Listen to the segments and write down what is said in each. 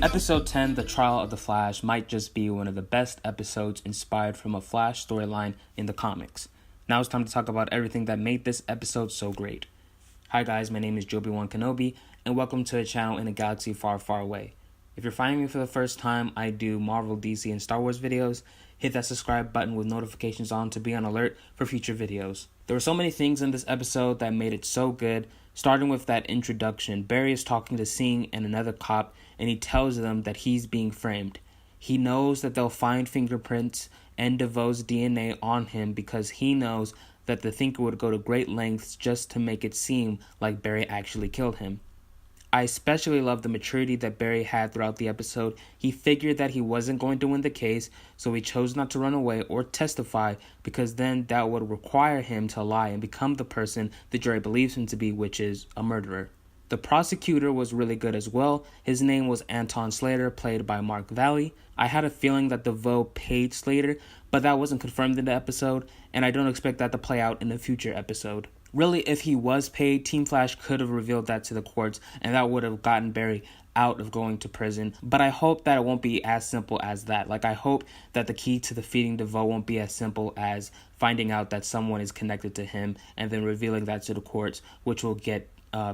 Episode 10, The Trial of the Flash, might just be one of the best episodes inspired from a Flash storyline in the comics. Now it's time to talk about everything that made this episode so great. Hi guys, my name is Jobi-Wan Kenobi, and welcome to a channel in a galaxy far, far away. If you're finding me for the first time, I do Marvel, DC, and Star Wars videos. Hit that subscribe button with notifications on to be on alert for future videos. There were so many things in this episode that made it so good, starting with that introduction. Barry is talking to Singh and another cop, and he tells them that he's being framed. He knows that they'll find fingerprints and DeVoe's DNA on him because he knows that the Thinker would go to great lengths just to make it seem like Barry actually killed him. I especially love the maturity that Barry had throughout the episode. He figured that he wasn't going to win the case, so he chose not to run away or testify because then that would require him to lie and become the person the jury believes him to be, which is a murderer. The prosecutor was really good as well. His name was Anton Slater, played by Mark Valley. I had a feeling that DeVoe paid Slater, but that wasn't confirmed in the episode, and I don't expect that to play out in a future episode. Really, if he was paid, Team Flash could have revealed that to the courts, and that would have gotten Barry out of going to prison. But I hope that it won't be as simple as that. I hope that the key to defeating DeVoe won't be as simple as finding out that someone is connected to him and then revealing that to the courts, which will get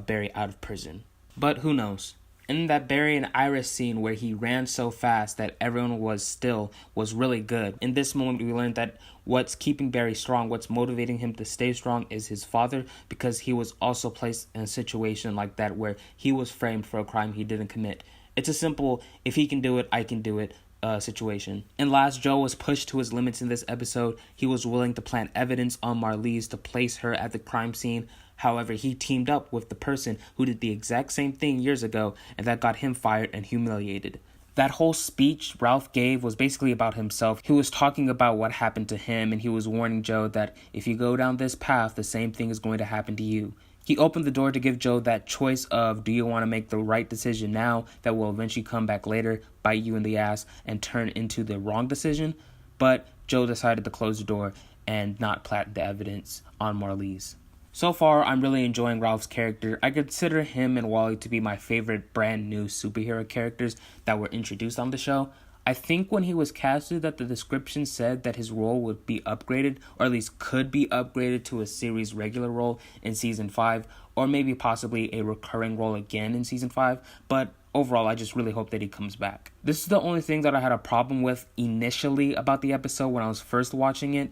Barry out of prison. But who knows? In that Barry and Iris scene where he ran so fast that everyone was still was really good. In this moment, we learned that what's keeping Barry strong, what's motivating him to stay strong is his father, because he was also placed in a situation like that where he was framed for a crime he didn't commit. It's a simple, if he can do it, I can do it situation. And last, Joe was pushed to his limits in this episode. He was willing to plant evidence on Marlize to place her at the crime scene. However, he teamed up with the person who did the exact same thing years ago, and that got him fired and humiliated. That whole speech Ralph gave was basically about himself. He was talking about what happened to him, and he was warning Joe that if you go down this path, the same thing is going to happen to you. He opened the door to give Joe that choice of, do you want to make the right decision now that will eventually come back later, bite you in the ass, and turn into the wrong decision? But Joe decided to close the door and not plant the evidence on Marlize. So far, I'm really enjoying Ralph's character. I consider him and Wally to be my favorite brand new superhero characters that were introduced on the show. I think when he was casted that the description said that his role would be upgraded, or at least could be upgraded to a series regular role in Season 5, or maybe possibly a recurring role again in Season 5, but overall, I just really hope that he comes back. This is the only thing that I had a problem with initially about the episode when I was first watching it,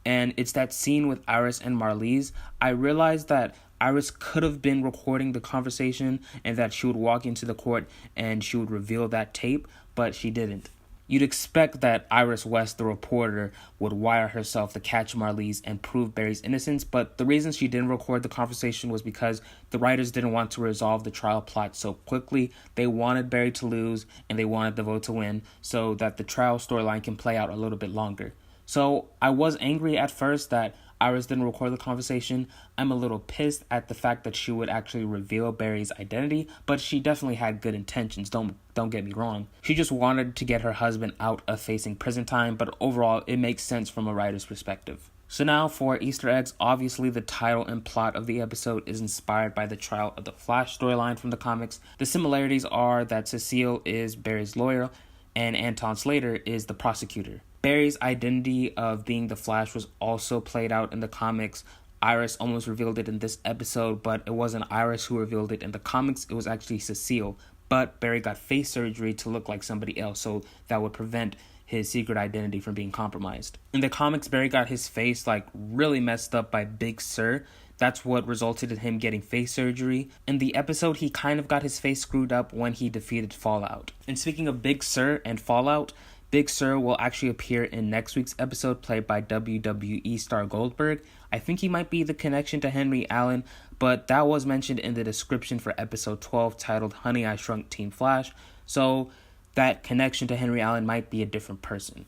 and it's that scene with Iris and Marlize. I realized that Iris could have been recording the conversation and that she would walk into the court and she would reveal that tape, but she didn't. You'd expect that Iris West, the reporter, would wire herself to catch Marlize and prove Barry's innocence, but the reason she didn't record the conversation was because the writers didn't want to resolve the trial plot so quickly. They wanted Barry to lose and they wanted DeVoe to win so that the trial storyline can play out a little bit longer. So I was angry at first that Iris didn't record the conversation. I'm a little pissed at the fact that she would actually reveal Barry's identity, but she definitely had good intentions, don't get me wrong. She just wanted to get her husband out of facing prison time, but overall it makes sense from a writer's perspective. So now for Easter eggs, obviously the title and plot of the episode is inspired by the Trial of the Flash storyline from the comics. The similarities are that Cecile is Barry's lawyer and Anton Slater is the prosecutor. Barry's identity of being the Flash was also played out in the comics. Iris almost revealed it in this episode, but it wasn't Iris who revealed it in the comics, it was actually Cecile. But Barry got face surgery to look like somebody else, so that would prevent his secret identity from being compromised. In the comics, Barry got his face really messed up by Big Sur. That's what resulted in him getting face surgery. In the episode, he kind of got his face screwed up when he defeated Fallout. And speaking of Big Sur and Fallout, Big Sur will actually appear in next week's episode, played by WWE star Goldberg. I think he might be the connection to Henry Allen, but that was mentioned in the description for episode 12 titled Honey, I Shrunk Team Flash, so that connection to Henry Allen might be a different person.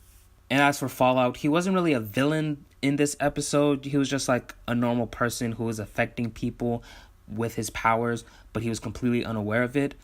And as for Fallout, he wasn't really a villain in this episode. He was just like a normal person who was affecting people with his powers, but he was completely unaware of it.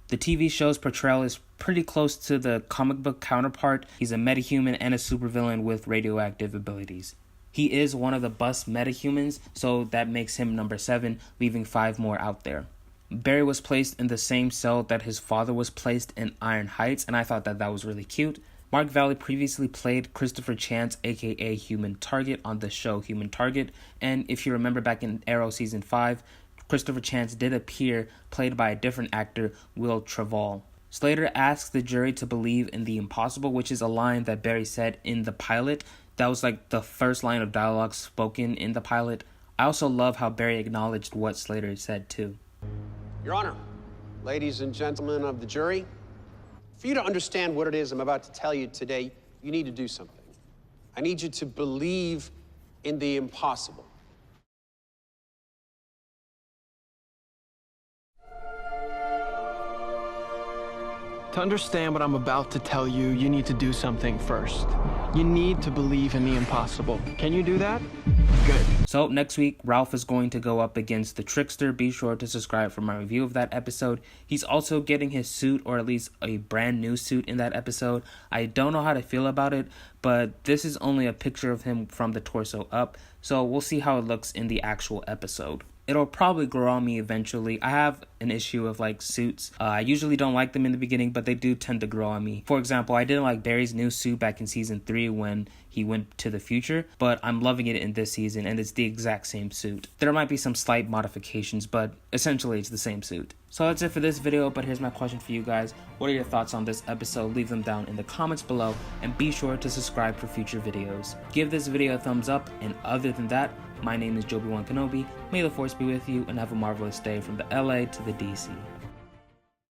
The TV show's portrayal is pretty close to the comic book counterpart. He's a metahuman and a supervillain with radioactive abilities. He is one of the bust metahumans, so that makes him number 7, leaving 5 more out there. Barry was placed in the same cell that his father was placed in Iron Heights, and I thought that that was really cute. Mark Valley previously played Christopher Chance, aka Human Target, on the show Human Target, and if you remember back in Arrow Season 5, Christopher Chance did appear, played by a different actor, Will Trevall. Slater asks the jury to believe in the impossible, which is a line that Barry said in the pilot. That was like the first line of dialogue spoken in the pilot. I also love how Barry acknowledged what Slater said too. Your Honor, ladies and gentlemen of the jury, for you to understand what it is I'm about to tell you today, you need to do something. I need you to believe in the impossible. To understand what I'm about to tell you, you need to do something first. You need to believe in the impossible. Can you do that? Good. So next week, Ralph is going to go up against the Trickster. Be sure to subscribe for my review of that episode. He's also getting his suit, or at least a brand new suit in that episode. I don't know how to feel about it, but this is only a picture of him from the torso up, so we'll see how it looks in the actual episode. It'll probably grow on me eventually. I have an issue of like suits. I usually don't like them in the beginning, but they do tend to grow on me. For example, I didn't like Barry's new suit back in season 3 when he went to the future, but I'm loving it in this season, and it's the exact same suit. There might be some slight modifications, but essentially it's the same suit. So that's it for this video, but here's my question for you guys. What are your thoughts on this episode? Leave them down in the comments below, and be sure to subscribe for future videos. Give this video a thumbs up, and other than that, my name is Jobi-Wan Kenobi. May the Force be with you, and have a marvelous day from the LA to the DC.